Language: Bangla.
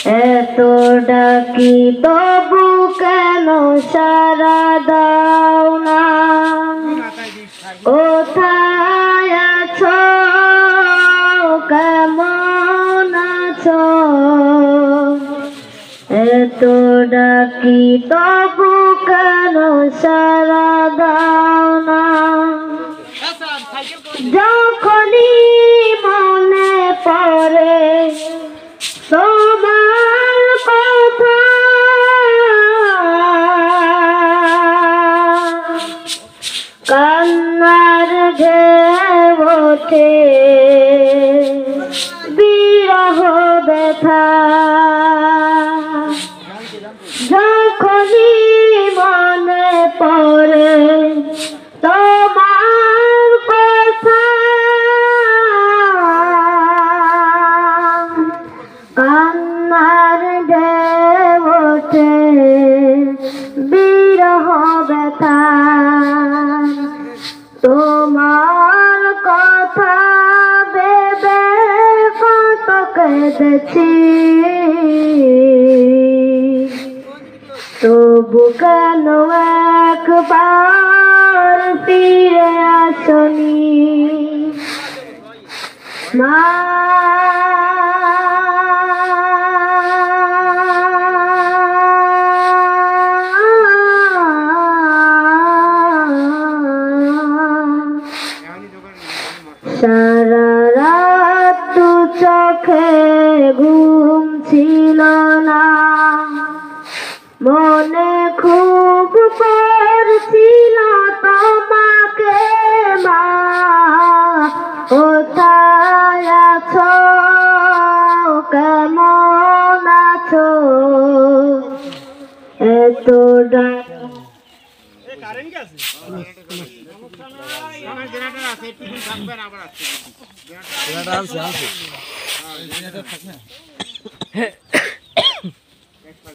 এত ডাকি তবু কেন সারা দাও না? কোথায় আছো, কেমন আছো? এত ডাকি তবু কেন সারা দাও না? যখনই মনে পড়ে তোমার কথা, কান্নার ঢেউ ওঠে বিরহ ব্যথা। যখনই মনে পড়ে তোমার কথা, কান্নার ঢেউ ওঠে বিরহ ব্যথা। তোমার কথা ভেবে কত কেঁদেছি, তবু কেন একবার ফিরে আসনি মা? সারা রাত দু চোখে ঘুম ছিল না, মনে খুব পড়ছিল তোমাকে মা। কোথায় আছো, কেমন আছো? এত ডাক আছে